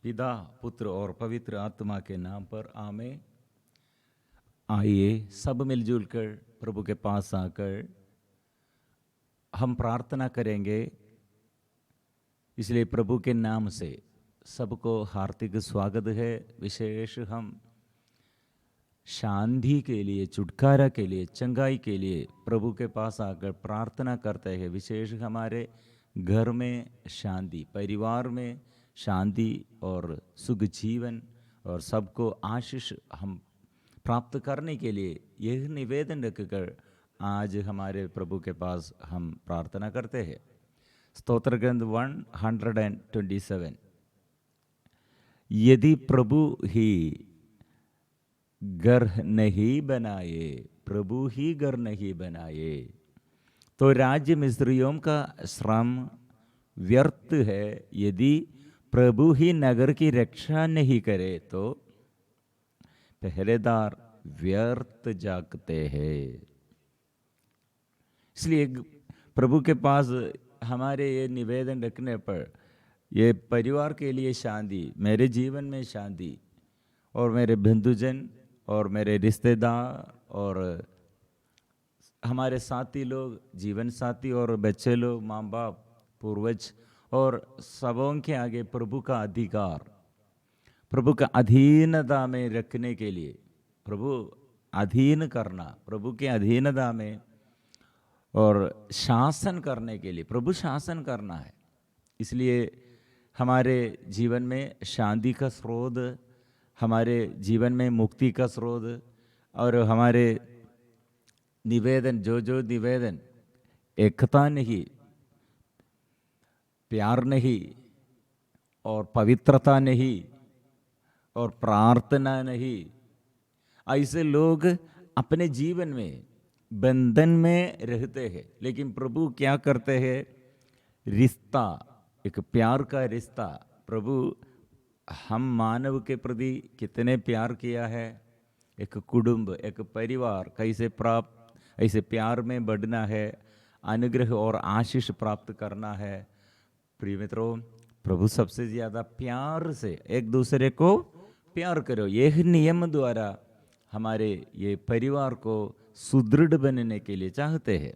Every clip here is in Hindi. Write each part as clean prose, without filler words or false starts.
पिता, पुत्र और पवित्र आत्मा के नाम पर आमीन। आइए सब मिलजुल कर प्रभु के पास आकर हम प्रार्थना करेंगे। इसलिए प्रभु के नाम से सबको हार्दिक स्वागत है। विशेष हम शांति के लिए, छुटकारा के लिए, चंगाई के लिए प्रभु के पास आकर प्रार्थना करते हैं। विशेष हमारे घर में शांति, परिवार में शांति और सुख जीवन और सबको आशीष हम प्राप्त करने के लिए यह निवेदन रखकर आज हमारे प्रभु के पास हम प्रार्थना करते हैं। स्तोत्र ग्रंथ 127। यदि प्रभु ही घर नहीं बनाए, प्रभु ही घर नहीं बनाए, तो राज्य मिस्रियों का श्रम व्यर्थ है। यदि प्रभु ही नगर की रक्षा नहीं करे, तो पहरेदार व्यर्थ जागते हैं। इसलिए प्रभु के पास हमारे ये निवेदन रखने पर ये परिवार के लिए शांति, मेरे जीवन में शांति और मेरे बंधुजन और मेरे रिश्तेदार और हमारे साथी लोग, जीवन साथी और बच्चे लोग, माँ बाप, पूर्वज और सबों के आगे प्रभु का अधिकार, प्रभु का अधीनता में रखने के लिए, प्रभु अधीन करना, प्रभु के अधीनता में और शासन करने के लिए, प्रभु शासन करना है। इसलिए हमारे जीवन में शांति का स्रोत, हमारे जीवन में मुक्ति का स्रोत और हमारे निवेदन, जो निवेदन एकता नहीं, प्यार नहीं और पवित्रता नहीं और प्रार्थना नहीं, ऐसे लोग अपने जीवन में बंधन में रहते हैं। लेकिन प्रभु क्या करते हैं? रिश्ता, एक प्यार का रिश्ता। प्रभु हम मानव के प्रति कितने प्यार किया है। एक कुटुंब, एक परिवार कैसे प्राप्त, ऐसे प्यार में बढ़ना है, अनुग्रह और आशीष प्राप्त करना है। प्रिय मित्रों, प्रभु सबसे ज्यादा प्यार से एक दूसरे को प्यार करो, यह नियम द्वारा हमारे ये परिवार को सुदृढ़ बनने के लिए चाहते हैं।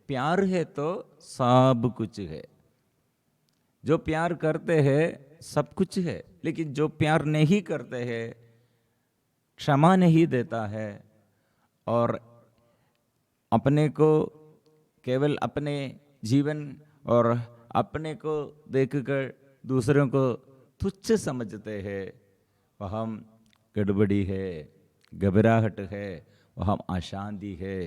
प्यार है तो सब कुछ है। जो प्यार करते हैं सब कुछ है, लेकिन जो प्यार नहीं करते हैं, क्षमा नहीं देता है और अपने को केवल अपने जीवन और अपने को देखकर दूसरों को तुच्छ समझते हैं, वह गड़बड़ी है, घबराहट है, वह अशांति है।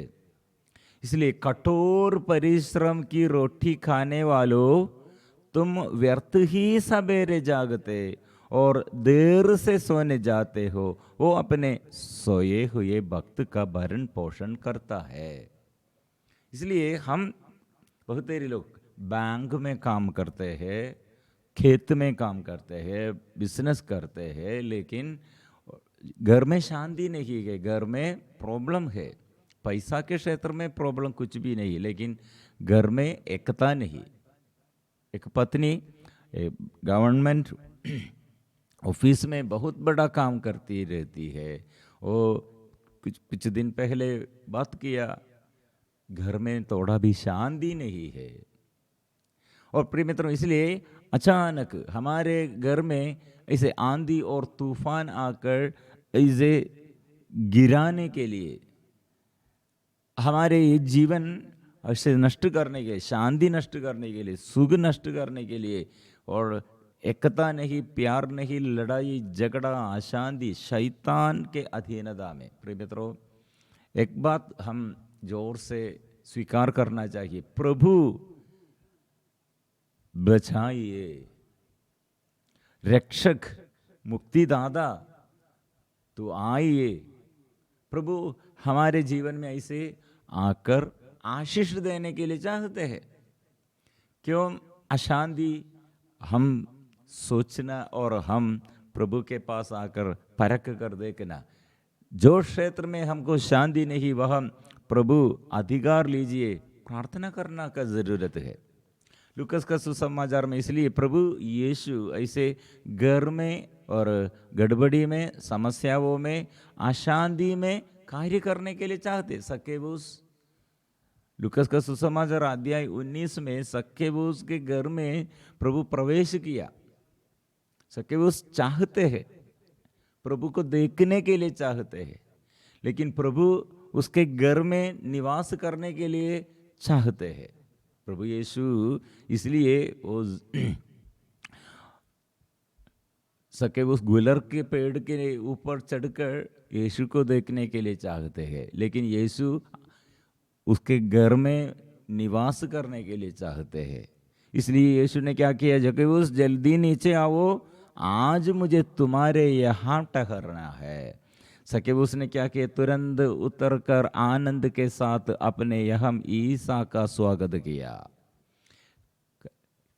इसलिए कठोर परिश्रम की रोटी खाने वालों, तुम व्यर्थ ही सवेरे जागते और देर से सोने जाते हो। वो अपने सोए हुए भक्त का भरण पोषण करता है। इसलिए हम बहुत देरी लोग बैंक में काम करते हैं, खेत में काम करते हैं, बिजनेस करते हैं, लेकिन घर में शांति नहीं है, घर में प्रॉब्लम है। पैसा के क्षेत्र में प्रॉब्लम कुछ भी नहीं, लेकिन घर में एकता नहीं। एक पत्नी गवर्नमेंट ऑफिस में बहुत बड़ा काम करती रहती है। वो कुछ दिन पहले बात किया, घर में थोड़ा भी शांति नहीं है। और प्रिय मित्रों, इसलिए अचानक हमारे घर में ऐसे आंधी और तूफान आकर ऐसे गिराने के लिए, हमारे जीवन ऐसे नष्ट करने के लिए, शांति नष्ट करने के लिए, सुख नष्ट करने के लिए, और एकता नहीं, प्यार नहीं, लड़ाई झगड़ा, अशांति, शैतान के अधीनता में। प्रिय मित्रों, एक बात हम जोर से स्वीकार करना चाहिए, प्रभु बचाइए, रक्षक, मुक्तिदाता तो आइए। प्रभु हमारे जीवन में ऐसे आकर आशीष देने के लिए चाहते हैं। क्यों अशांति हम सोचना और हम प्रभु के पास आकर परख कर देखना। जो क्षेत्र में हमको शांति नहीं, वह प्रभु अधिकार लीजिए, प्रार्थना करना का जरूरत है। लूकस का सुसमाचार में इसलिए प्रभु यीशु ऐसे घर में और गड़बड़ी में, समस्याओं में, अशांति में कार्य करने के लिए चाहते। सक्केबूस, लूकस का सुसमाचार अध्याय 19 में सक्केबूस के घर में प्रभु प्रवेश किया। सक्केबूस चाहते हैं, प्रभु को देखने के लिए चाहते हैं, लेकिन प्रभु उसके घर में निवास करने के लिए चाहते हैं। प्रभु यीशु इसलिए वो सक्केबूस गुलर के पेड़ के ऊपर चढ़कर यीशु को देखने के लिए चाहते हैं, लेकिन यीशु उसके घर में निवास करने के लिए चाहते हैं। इसलिए यीशु ने क्या किया, सक्केबूस जल्दी नीचे आओ, आज मुझे तुम्हारे यहाँ ठहरना है। सक्केबूस ने क्या किया, तुरंत उतरकर आनंद के साथ अपने यहाँ ईसा का स्वागत किया।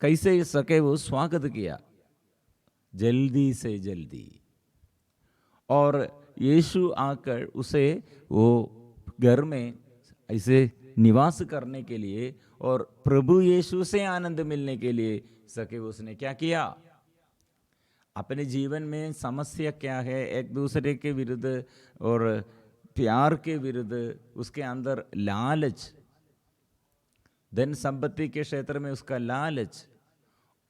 कैसे सक्केबूस स्वागत किया? जल्दी से जल्दी। और यीशु आकर उसे वो घर में ऐसे निवास करने के लिए और प्रभु यीशु से आनंद मिलने के लिए सक्केबूस ने क्या किया? अपने जीवन में समस्या क्या है, एक दूसरे के विरुद्ध और प्यार के विरुद्ध, उसके अंदर लालच, धन संपत्ति के क्षेत्र में उसका लालच,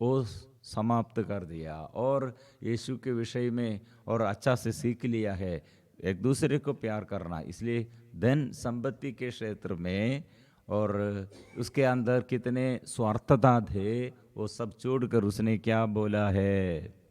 वो समाप्त कर दिया और यीशु के विषय में और अच्छा से सीख लिया है एक दूसरे को प्यार करना। इसलिए धन संपत्ति के क्षेत्र में और उसके अंदर कितने स्वार्थता थे, वो सब छोड़कर उसने क्या बोला है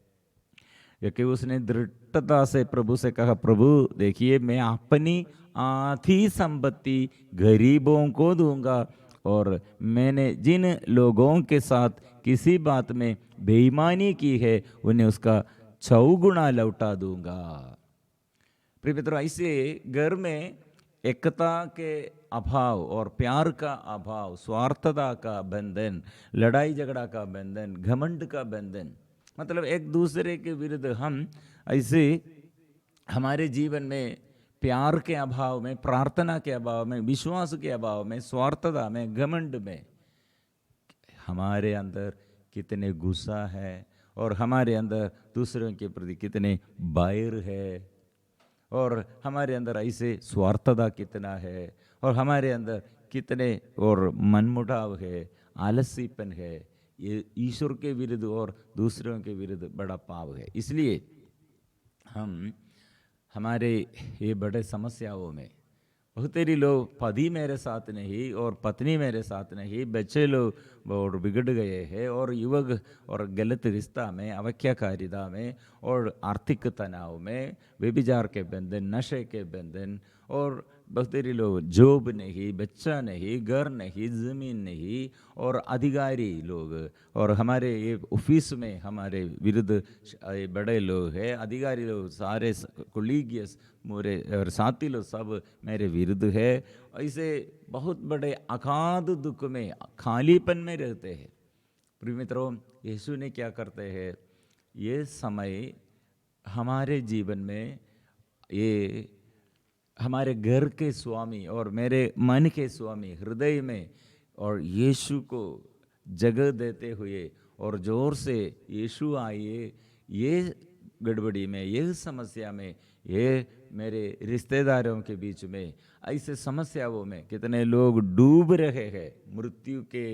कि उसने दृढ़ता से प्रभु से कहा, प्रभु देखिए मैं अपनी आधी संपत्ति गरीबों को दूंगा और मैंने जिन लोगों के साथ किसी बात में बेईमानी की है उन्हें उसका 6 गुना लौटा दूंगा। प्रिय मित्रों, ऐसे घर में एकता के अभाव और प्यार का अभाव, स्वार्थता का बंधन, लड़ाई झगड़ा का बंधन, घमंड का बंधन, मतलब एक दूसरे के विरुद्ध हम ऐसे हमारे जीवन में प्यार के अभाव में, प्रार्थना के अभाव में, विश्वास के अभाव में, स्वार्थता में, घमंड में हमारे अंदर कितने गुस्सा है और हमारे अंदर दूसरों के प्रति कितने बैर है और हमारे अंदर ऐसे स्वार्थता कितना है और हमारे अंदर कितने और मनमुटाव है, आलसीपन है, ये ईश्वर के विरुद्ध और दूसरों के विरुद्ध बड़ा पाप है। इसलिए हम हमारे ये बड़े समस्याओं में बहुतेरी लोग, पति मेरे साथ नहीं और पत्नी मेरे साथ नहीं, बच्चे लोग और बिगड़ गए हैं और युवक और गलत रिश्ता में, अवैज्ञाकारिता में और आर्थिक तनाव में, व्यभिचार के बंधन, नशे के बंधन और बहुतेरी लोग जॉब नहीं, बच्चा नहीं, घर नहीं, ज़मीन नहीं और अधिकारी लोग और हमारे ये ऑफिस में हमारे विरुद्ध बड़े लोग हैं, अधिकारी लोग सारे कोलीगियस मेरे और साथी लोग सब मेरे विरुद्ध है। ऐसे बहुत बड़े अगाध दुख में, खालीपन में रहते हैं। प्रिय मित्रों, यीशु ने क्या करते हैं, ये समय हमारे जीवन में, ये हमारे घर के स्वामी और मेरे मन के स्वामी हृदय में और यीशु को जगह देते हुए और जोर से यीशु आइए, ये गड़बड़ी में, ये समस्या में, ये मेरे रिश्तेदारों के बीच में, ऐसे समस्याओं में कितने लोग डूब रहे हैं, मृत्यु के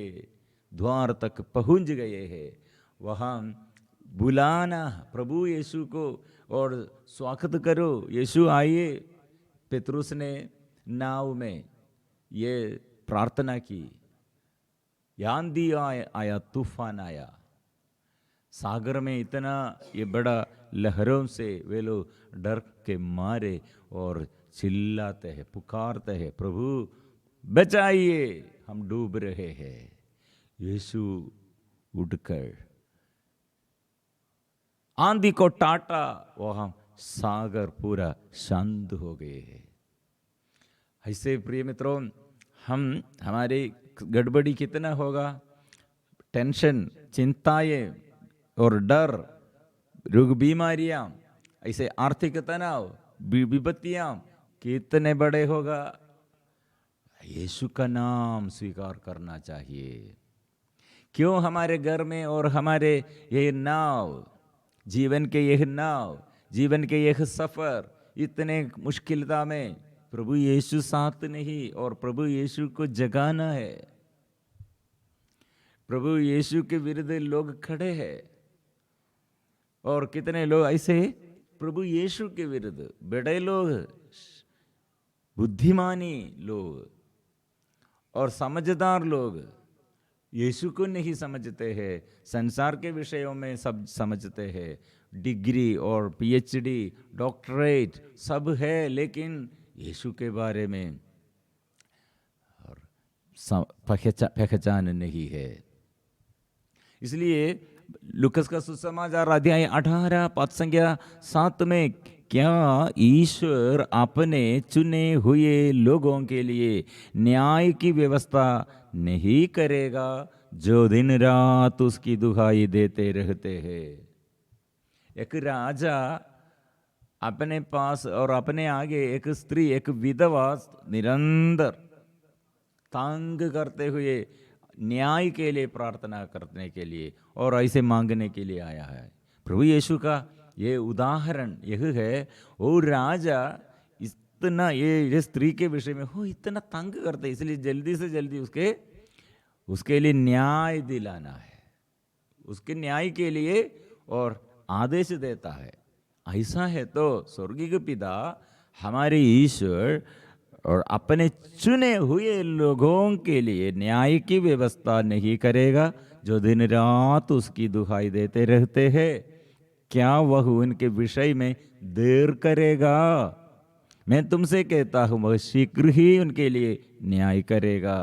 द्वार तक पहुंच गए हैं, वहाँ बुलाना प्रभु यीशु को और स्वागत करो, यीशु आइए। पेतरुस ने नाव में ये प्रार्थना की, आंधी आया, तूफान आया, सागर में इतना ये बड़ा लहरों से वे लोग डर के मारे और चिल्लाते हैं, पुकारते हैं, प्रभु बचाइए, हम डूब रहे हैं। यीशु उठकर आंधी को टाटा, वहां सागर पूरा शांत हो गए हैं। ऐसे प्रिय मित्रों, हमारी गड़बड़ी कितना होगा, टेंशन, चिंताएं और डर, रोग बीमारियां, ऐसे आर्थिक तनाव, विपत्तियां कितने बड़े होगा। यीशु का नाम स्वीकार करना चाहिए। क्यों हमारे घर में और हमारे ये नाव, जीवन के यह नाव, जीवन के यह सफर इतने मुश्किलता में प्रभु यीशु साथ नहीं, और प्रभु यीशु को जगाना है। प्रभु यीशु के विरुद्ध लोग खड़े हैं, और कितने लोग ऐसे प्रभु यीशु के विरुद्ध, बड़े लोग, बुद्धिमानी लोग और समझदार लोग यीशु को नहीं समझते हैं, संसार के विषयों में सब समझते हैं, डिग्री और पीएचडी, डॉक्टरेट सब है, लेकिन यीशु के बारे में और पहचान नहीं है। इसलिए लूकस का सुसमाचार अध्याय 18 पद संख्या 7 में, क्या ईश्वर अपने चुने हुए लोगों के लिए न्याय की व्यवस्था नहीं करेगा जो दिन रात उसकी दुहाई देते रहते हैं। एक राजा अपने पास और अपने आगे एक स्त्री, एक विधवा निरंतर तंग करते हुए न्याय के लिए प्रार्थना करने के लिए और ऐसे मांगने के लिए आया है। प्रभु यीशु का ये उदाहरण यह है, वो राजा इतना ये स्त्री के विषय में हो इतना तंग करते, इसलिए जल्दी से जल्दी उसके लिए न्याय दिलाना है, उसके न्याय के लिए और आदेश देता है। ऐसा है तो स्वर्गीय पिता हमारे ईश्वर और अपने चुने हुए लोगों के लिए न्याय की व्यवस्था नहीं करेगा जो दिन रात उसकी दुहाई देते रहते हैं। क्या वह उनके विषय में देर करेगा? मैं तुमसे कहता हूं वह शीघ्र ही उनके लिए न्याय करेगा।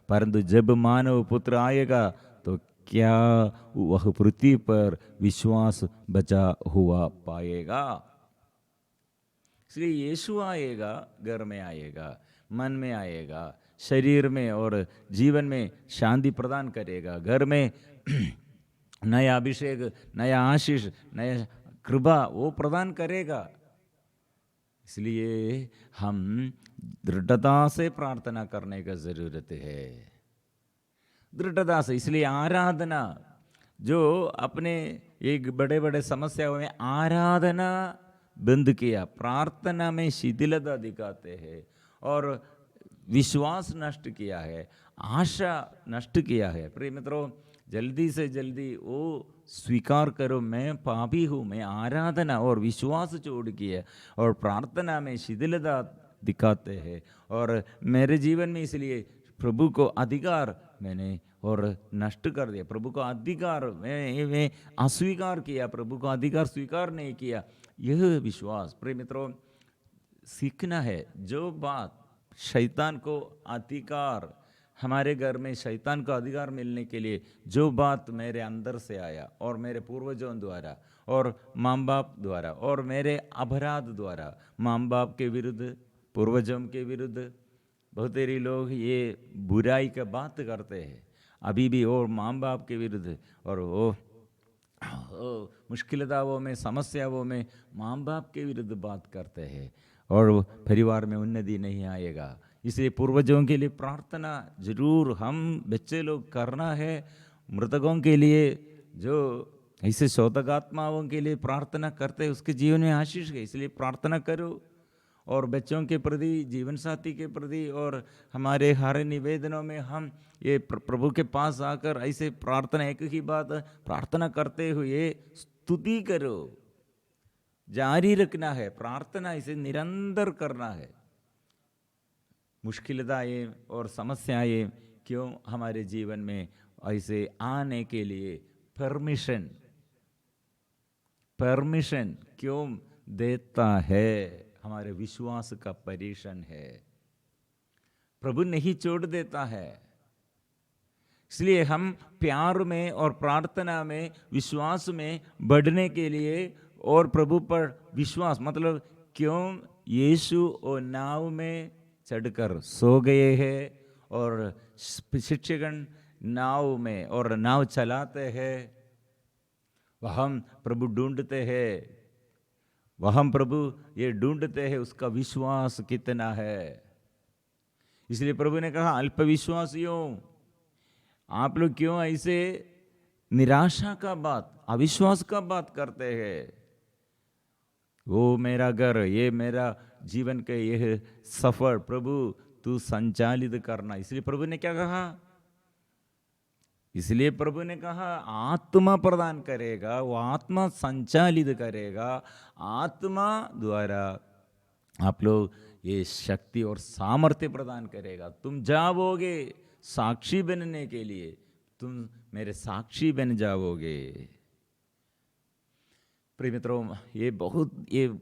परंतु जब मानव पुत्र आएगा तो क्या वह पृथ्वी पर विश्वास बचा हुआ पाएगा? इसलिए यीशु आएगा, घर में आएगा, मन में आएगा, शरीर में और जीवन में शांति प्रदान करेगा, घर में नया अभिषेक, नया आशीष, नया कृपा वो प्रदान करेगा। इसलिए हम दृढ़ता से प्रार्थना करने का जरूरत है, दृढ़ता से। इसलिए आराधना, जो अपने एक बड़े बड़े समस्याओं में आराधना बंद किया, प्रार्थना में शिथिलता दिखाते हैं और विश्वास नष्ट किया है, आशा नष्ट किया है। प्रिय मित्रों, जल्दी से जल्दी वो स्वीकार करो, मैं पापी हूँ, मैं आराधना और विश्वास छोड़ किया और प्रार्थना में शिथिलता दिखाते हैं, और मेरे जीवन में इसलिए प्रभु को अधिकार मैंने और नष्ट कर दिया, प्रभु का अधिकार मैं अस्वीकार किया, प्रभु का अधिकार स्वीकार नहीं किया। यह विश्वास, प्रिय मित्रों, सीखना है। जो बात शैतान को अधिकार, हमारे घर में शैतान को अधिकार मिलने के लिए जो बात मेरे अंदर से आया और मेरे पूर्वजों द्वारा और माँ बाप द्वारा और मेरे अपराध द्वारा, माँ बाप के विरुद्ध, पूर्वजों के विरुद्ध, बहुत सारे लोग ये बुराई का बात करते हैं अभी भी, और माँ बाप के विरुद्ध, और वो मुश्किलताओं में, समस्याओं में माँ बाप के विरुद्ध बात करते हैं और परिवार में उन्नति नहीं आएगा। इसलिए पूर्वजों के लिए प्रार्थना जरूर हम बच्चे लोग करना है। मृतकों के लिए, जो ऐसे शोधक आत्माओं के लिए प्रार्थना करते हैं, उसके जीवन में आशीष है, इसलिए प्रार्थना करो। और बच्चों के प्रति, जीवन साथी के प्रति और हमारे हर निवेदनों में हम ये प्रभु के पास आकर ऐसे प्रार्थना, एक ही बात प्रार्थना करते हुए स्तुति करो, जारी रखना है, प्रार्थना इसे निरंतर करना है। मुश्किलताएं और समस्याएं क्यों हमारे जीवन में ऐसे आने के लिए परमिशन क्यों देता है? हमारे विश्वास का परीक्षण है, प्रभु नहीं छोड़ देता है। इसलिए हम प्यार में और प्रार्थना में, विश्वास में बढ़ने के लिए और प्रभु पर विश्वास, मतलब क्यों यीशु और नाव में चढ़कर सो गए हैं और शिक्षकगण नाव में और नाव चलाते हैं, वह हम प्रभु ढूंढते हैं, वह हम प्रभु ये ढूंढते हैं, उसका विश्वास कितना है। इसलिए प्रभु ने कहा, अल्प विश्वासियों, आप लोग क्यों ऐसे निराशा का बात, अविश्वास का बात करते हैं? वो मेरा घर, ये मेरा जीवन के यह सफर प्रभु तू संचालित करना। इसलिए प्रभु ने क्या कहा? इसलिए प्रभु ने कहा आत्मा प्रदान करेगा, वो आत्मा संचालित करेगा, आत्मा द्वारा आप लोग ये शक्ति और सामर्थ्य प्रदान करेगा। तुम जाओगे साक्षी बनने के लिए, तुम मेरे साक्षी बन जाओगे। प्रिय मित्रों, ये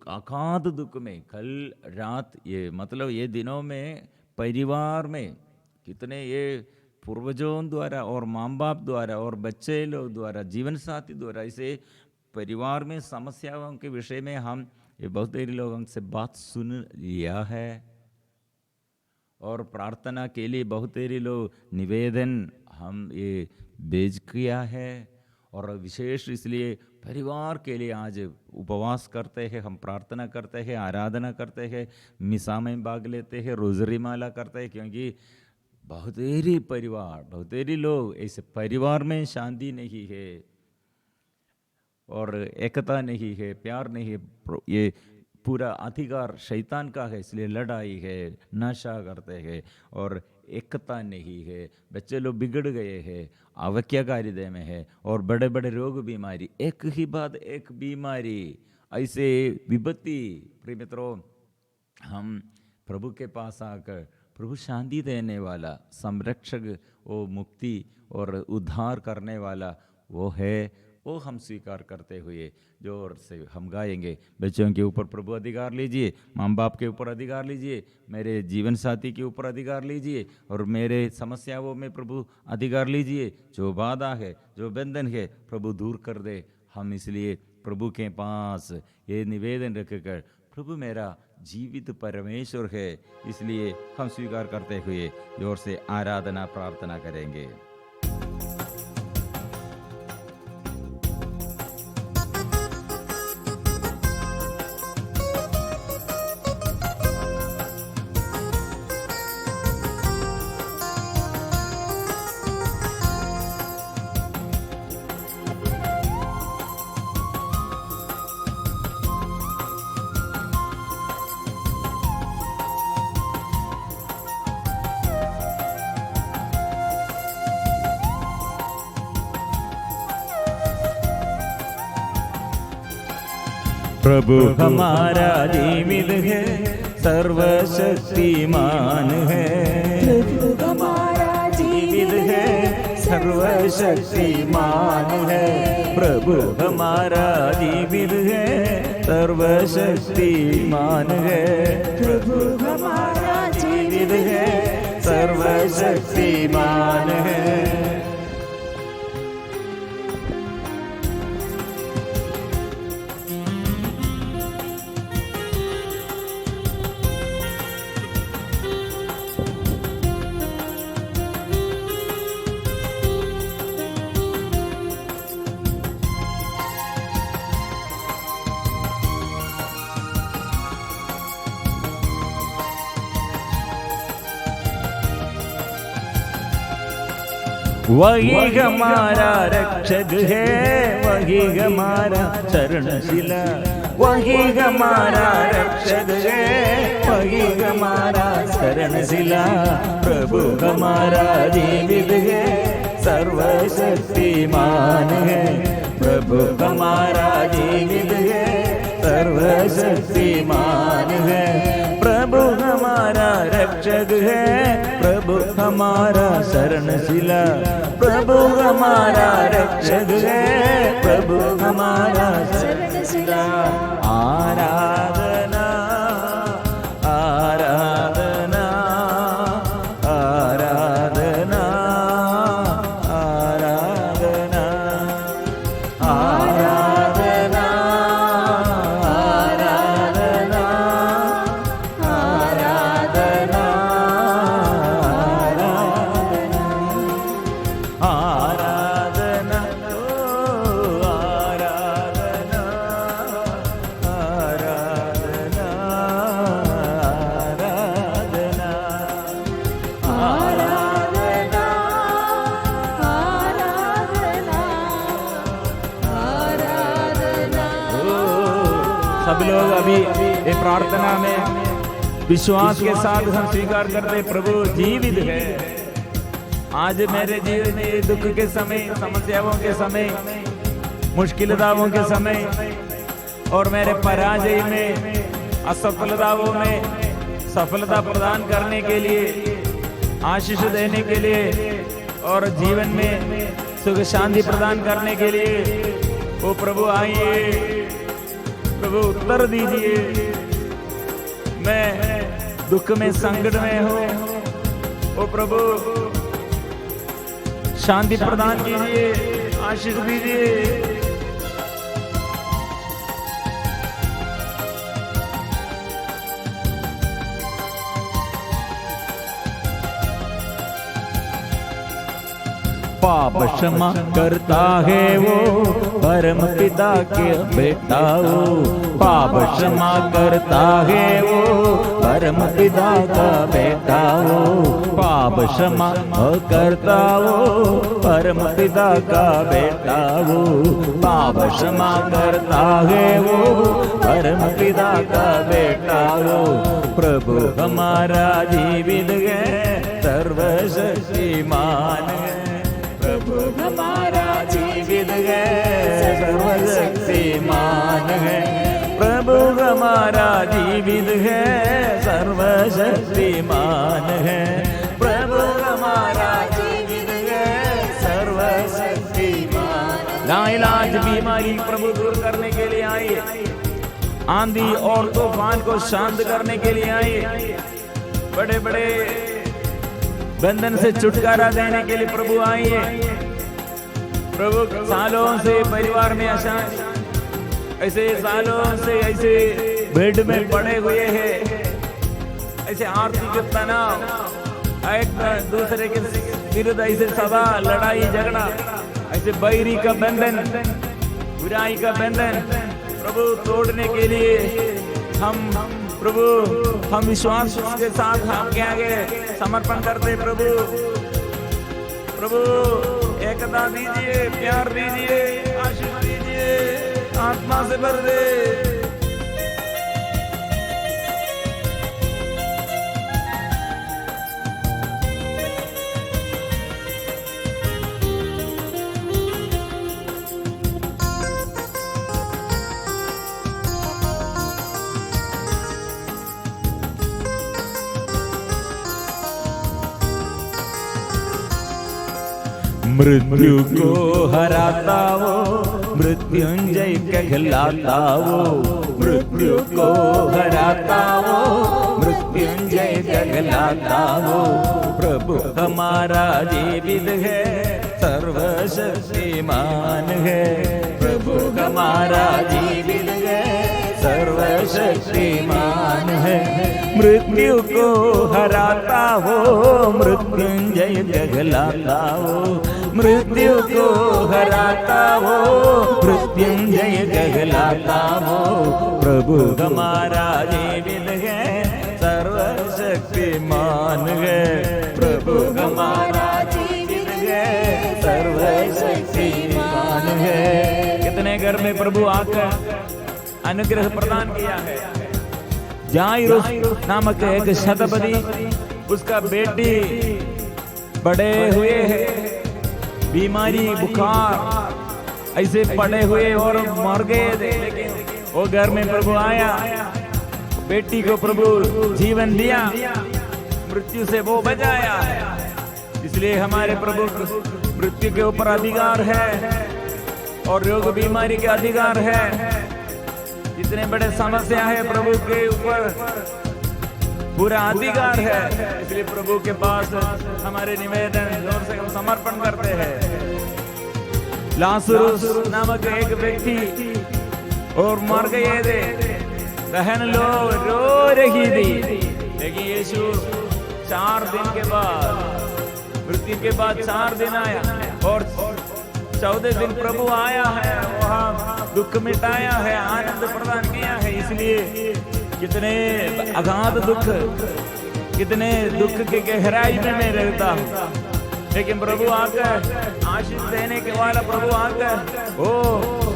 अगाध दुख में कल रात, ये मतलब ये दिनों में परिवार में कितने ये पूर्वजों द्वारा और माँ बाप द्वारा और बच्चे लोग द्वारा, जीवन साथी द्वारा, इसे परिवार में समस्याओं के विषय में हम ये बहुत देरी लोगों से बात सुन लिया है और प्रार्थना के लिए बहुत देरी लोग निवेदन हम ये भेज किया है। और विशेष इसलिए परिवार के लिए आज उपवास करते हैं, हम प्रार्थना करते हैं, आराधना करते हैं, मिसा में भाग लेते हैं, रोजरी माला करते हैं, क्योंकि बहुतेरी परिवार, बहुतेरी लोग ऐसे परिवार में शांति नहीं है और एकता नहीं है, प्यार नहीं है। ये पूरा अधिकार शैतान का है, इसलिए लड़ाई है, नशा करते हैं और एकता नहीं है। बच्चे लोग बिगड़ गए हैं, अवज्ञाकारिता में है और बड़े बड़े रोग बीमारी, एक ही बाद एक बीमारी, ऐसे विपत्ति। प्रिय मित्रों, हम प्रभु के पास आकर प्रभु शांति देने वाला, संरक्षक, वो मुक्ति और उद्धार करने वाला वो है, वो हम स्वीकार करते हुए जोर से हम गाएंगे। बच्चों के ऊपर प्रभु अधिकार लीजिए, माँ बाप के ऊपर अधिकार लीजिए, मेरे जीवन साथी के ऊपर अधिकार लीजिए और मेरे समस्याओं में प्रभु अधिकार लीजिए। जो बाधा है, जो बंधन है, प्रभु दूर कर दे। हम इसलिए प्रभु के पास ये निवेदन रखकर, प्रभु मेरा जीवित परमेश्वर है, इसलिए हम स्वीकार करते हुए जोर से आराधना प्रार्थना करेंगे। प्रभु हमारा जीवित है, सर्वशक्तिमान है। प्रभु हमारा जीवित है, सर्वशक्तिमान है। प्रभु हमारा जीवित है, सर्वशक्तिमान है। प्रभु हमारा जीवित है, सर्वशक्तिमान है। वही हमारा रक्षक है, वही हमारा शरणशिला। वही हमारा रक्षक है, वही हमारा शरणशिला। प्रभु हमारा जीवित है, सर्वशक्तिमान है। प्रभु हमारा जीवित है, सर्वशक्तिमान है। प्रभु हमारा रक्षक है, प्रभु हमारा शरणशिला। प्रभु हमारा रक्षक है, प्रभु हमारा शरणशिला। आराधना आराधना आराधना आराधना आराधना आराधना सब लोग अभी ये प्रार्थना में विश्वास के साथ हम स्वीकार करते, प्रभु जीवित है। आज मेरे जीवन में दुख के समय, समस्याओं के समय, मुश्किलताओं के समय और मेरे पराजय में, असफलताओं में सफलता प्रदान करने के लिए, आशीष देने के लिए और जीवन में सुख शांति प्रदान करने के लिए ओ प्रभु आइए, प्रभु उत्तर दीजिए। मैं दुख में, संकट में हूँ, ओ प्रभु शांति प्रदान कीजिए, आशीष दीजिए। पाप क्षमा करता है वो परम पिता के बेटा वो, पाप क्षमा करता है वो परम पिता का बेटा वो, पाप क्षमा करता वो परम पिता का बेटा वो, पाप क्षमा करता है वो परम पिता का बेटा वो। प्रभु हमारा जीवित है, सर्वशक्तिमान है, प्रभु हमारा जीवित है, सर्वशक्तिमान है, प्रभु हमारा जीवित है, सर्वशक्तिमान है, प्रभु हमारा जीवित है, सर्वशक्तिमान। लाइलाज बीमारी प्रभु दूर करने के लिए आइए, आंधी और तूफान को शांत करने के लिए आइए, बड़े बड़े बंधन से छुटकारा देने के लिए प्रभु आइए। प्रभु सालों से परिवार में अशांति, ऐसे सालों से ऐसे बेड में पड़े हुए हैं, ऐसे आर्थिक तनाव, एक दूसरे के विरुद्ध ऐसे सदा लड़ाई झगड़ा, ऐसे बैरी का बंधन, बुराई का बंधन प्रभु तोड़ने के लिए प्रभु हम विश्वास के साथ आपके आगे समर्पण करते। प्रभु प्रभु एकता दीजिए, प्यार दीजिए, आशीष दीजिए, आत्मा से भर दे। मृत्यु को हराता वो मृत्युंजय कहलाता वो, मृत्यु को हराता वो मृत्युंजय कहलाता वो। प्रभु हमारा जीवित है, सर्वशक्तिमान है, प्रभु हमारा जीवित है, सर्वशक्तिमान है। मृत्यु को हराता हो मृत्युंजय कहलाता हो, मृत्यु को हराता हो मृत्युंजय कहलाता हो। प्रभु हमारा जीवित है, सर्वशक्तिमान है, प्रभु हमारा जीवित है, सर्वशक्तिमान है। कितने घर में प्रभु आकर अनुग्रह प्रदान किया है। जाइरुस नामक एक शतपदी, उसका बेटी बड़े हुए हैं, बीमारी बुखार ऐसे पड़े हुए और मर गए थे, लेकिन वो घर में प्रभु आया, बेटी को प्रभु जीवन दिया, मृत्यु से वो बचाया है। इसलिए हमारे प्रभु मृत्यु के ऊपर अधिकार है और रोग बीमारी के अधिकार है। जितने बड़े समस्या है प्रभु के ऊपर पूरा अधिकार है। इसलिए प्रभु के पास हमारे निवेदन जोर से हम समर्पण करते हैं। लासरुस नामक एक व्यक्ति और मर गए थे, बहन लोग रो रही थी, लेकिन यीशु 4 दिन के बाद, मृत्यु के बाद 4 दिन आया और 14 दिन प्रभु आया है, वहाँ दुख मिटाया है, आनंद प्रदान किया है। इसलिए कितने अगाध दुख, कितने दुख की गहराई में मैं रहता हूँ, लेकिन प्रभु आकर आशीष देने के वाला प्रभु आकर ओ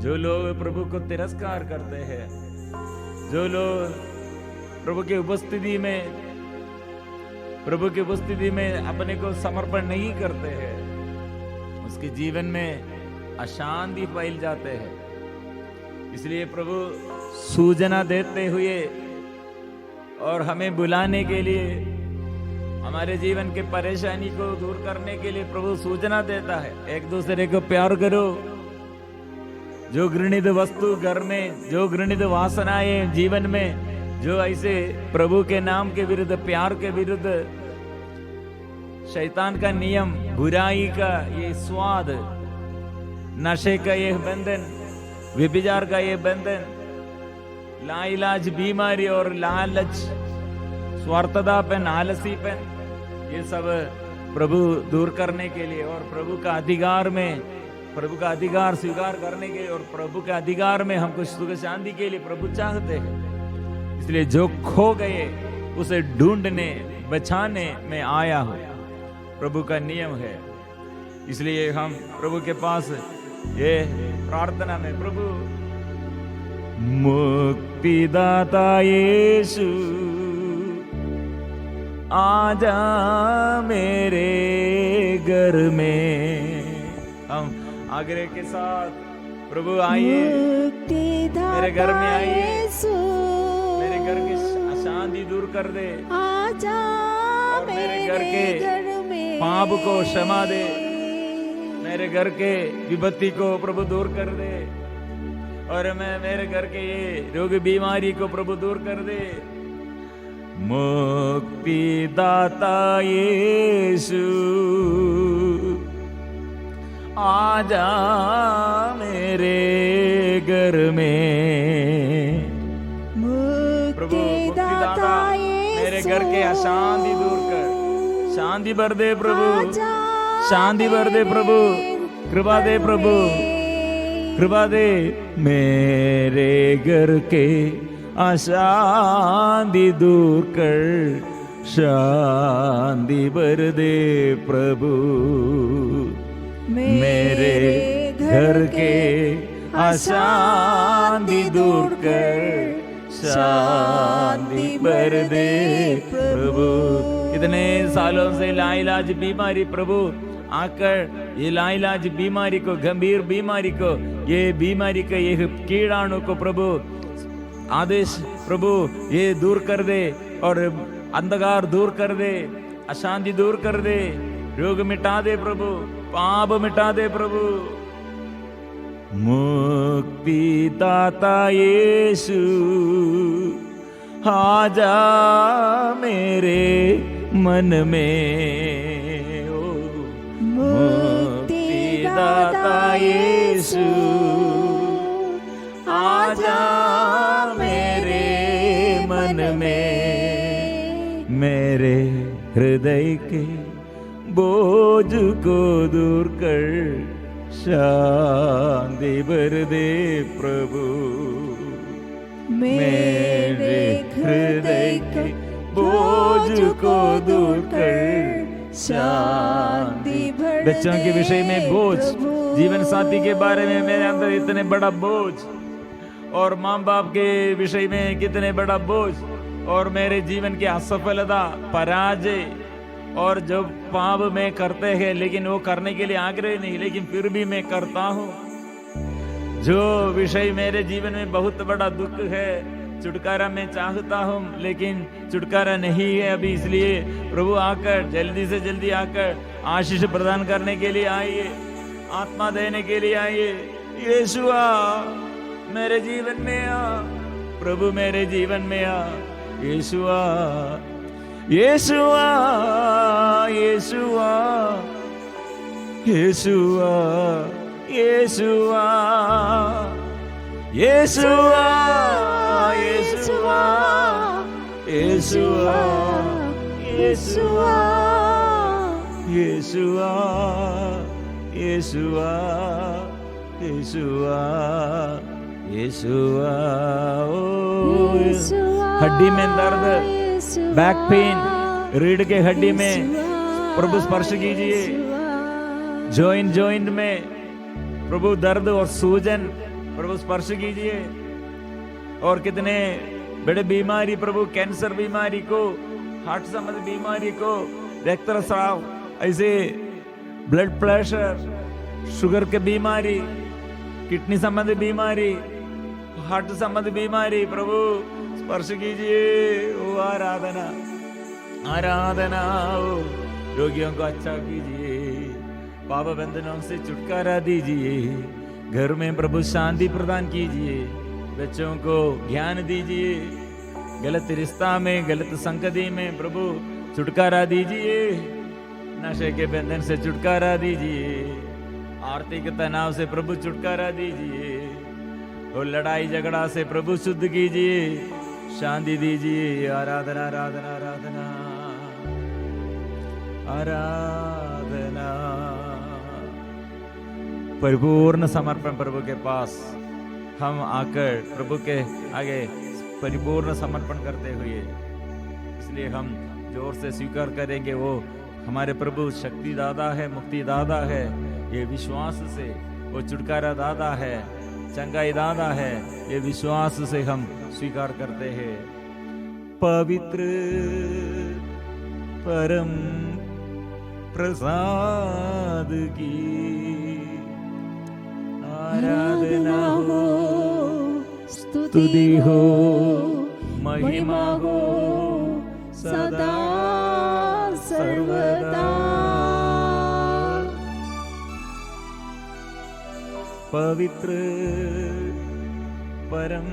जो लोग प्रभु को तिरस्कार करते हैं, जो लोग प्रभु की उपस्थिति में अपने को समर्पण नहीं करते हैं, उसके जीवन में अशांति फैल जाते हैं। इसलिए प्रभु सूचना देते हुए और हमें बुलाने के लिए, हमारे जीवन के परेशानी को दूर करने के लिए प्रभु सूचना देता है। एक दूसरे को प्यार करो। जो घृणित वस्तु घर में, जो घृणित वासनाएं जीवन में, जो ऐसे प्रभु के नाम के विरुद्ध, प्यार के विरुद्ध, शैतान का नियम, बुराई का ये स्वाद, नशे का ये बंधन, व्यभिचार का ये बंधन, लाइलाज बीमारी और लालच, स्वार्थतापन, आलसीपन, ये सब प्रभु दूर करने के लिए और प्रभु का अधिकार में, प्रभु का अधिकार स्वीकार करने के लिए और प्रभु के अधिकार में हमको सुख शांति के लिए प्रभु चाहते हैं। इसलिए जो खो गए उसे ढूंढने, बचाने में आया हो, प्रभु का नियम है। इसलिए हम प्रभु के पास ये प्रार्थना में, प्रभु मुक्तिदाता यीशु आजा मेरे घर में, हम आग्रह के साथ प्रभु आइए, मेरे घर में आइए, मेरे घर की अशांति दूर कर दे, आजा और मेरे घर के पाप को क्षमा दे, मेरे घर के विपत्ति को प्रभु दूर कर दे, और मैं मेरे घर के ये रोग बीमारी को प्रभु दूर कर दे। मुक्तिदाता यीशु आजा मेरे घर में, प्रभु मुक्तिदाता मेरे घर के अशांति दूर कर, शांति भर दे प्रभु, शांति भर दे प्रभु, कृपा दे प्रभु, कृपा दे। मेरे घर के अशांति दूर कर, शांति भर दे प्रभु, मेरे घर के अशांति दूर कर, शांति भर दे प्रभु। इतने सालों से लाइलाज बीमारी प्रभु आकर ये लाइलाज बीमारी को, गंभीर बीमारी को, ये बीमारी के ये कीड़ाणु को प्रभु आदेश प्रभु ये दूर कर दे, और अंधकार दूर कर दे, अशांति दूर कर दे, रोग मिटा दे प्रभु, पाप मिटा दे प्रभु। मुक्तिदाता यीशु आजा मेरे मन में, ओ मुक्तिदाता यीशु आजा मेरे मन में, मेरे हृदय के बोझ को दूर कर, शांति भर दे प्रभु, मेरे हृदय के बोझ को दूर कर, शांति भर दे। बच्चों के विषय में बोझ, जीवन साथी के बारे में मेरे अंदर इतने बड़ा बोझ, और माँ बाप के विषय में कितने बड़ा बोझ, और मेरे जीवन की असफलता, पराजय, और जो पाप में करते हैं लेकिन वो करने के लिए आग्रह नहीं, लेकिन फिर भी मैं करता हूँ। जो विषय मेरे जीवन में बहुत बड़ा दुख है, छुटकारा मैं चाहता हूँ लेकिन छुटकारा नहीं है अभी, इसलिए प्रभु आकर जल्दी से जल्दी आकर आशीष प्रदान करने के लिए आइए, आत्मा देने के लिए आइए। यीशु आ मेरे जीवन में आ, प्रभु मेरे जीवन में आ, यीशु आ, यीशु आ, यीशु आ, यीशु आ, यीशु आ, यीशु आ, यीशु आ, यीशु आ, यीशु आ, यीशु आ, यीशु आ, यीशु आ, यीशु आ। हड्डी में दर्द, बैक पेन, रीढ़ के हड्डी में प्रभु स्पर्श कीजिए। जॉइंट में प्रभु दर्द और सूजन, प्रभु स्पर्श कीजिए। और कितने बड़े बीमारी प्रभु, कैंसर बीमारी को, हार्ट संबंधी बीमारी को, रक्तस्राव, ऐसे ब्लड प्रेशर, शुगर के बीमारी, किडनी संबंधी बीमारी, हार्ट संबंधी बीमारी, प्रभु स्पर्श कीजिए। ओ आराधना, आराधना। ओ रोगियों को अच्छा कीजिए, पाप बंधनों से छुटकारा दीजिए, घर में प्रभु शांति प्रदान कीजिए, बच्चों को ज्ञान दीजिए, गलत रिश्ता में, गलत संगति में प्रभु छुटकारा दीजिए, नशे के बंधन से छुटकारा दीजिए, आर्थिक तनाव से प्रभु छुटकारा दीजिए, और लड़ाई झगड़ा से प्रभु शुद्ध कीजिए, शांति दीजिए। आराधना, आराधना, आराधना, आराधना। परिपूर्ण समर्पण प्रभु के पास हम आकर प्रभु के आगे परिपूर्ण समर्पण करते हुए, इसलिए हम जोर से स्वीकार करेंगे वो हमारे प्रभु शक्ति दाता है, मुक्ति दाता है, ये विश्वास से वो छुटकारा दाता है, चंगाई दाता है, ये विश्वास से हम स्वीकार करते हैं। पवित्र परम प्रसाद की आराधना हो, स्तुति हो, महिमा हो सदा सर्वदा। पवित्र परम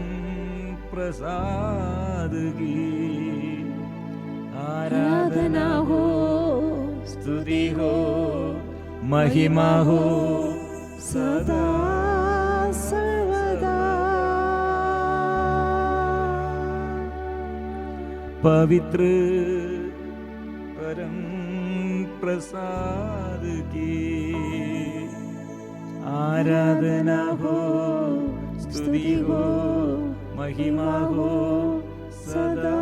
प्रसाद की आराधना हो, स्तुति हो, महिमा हो सदा सर्वदा। पवित्र परम प्रसाद की आराधना हो, स्तुति हो, महिमा हो सदा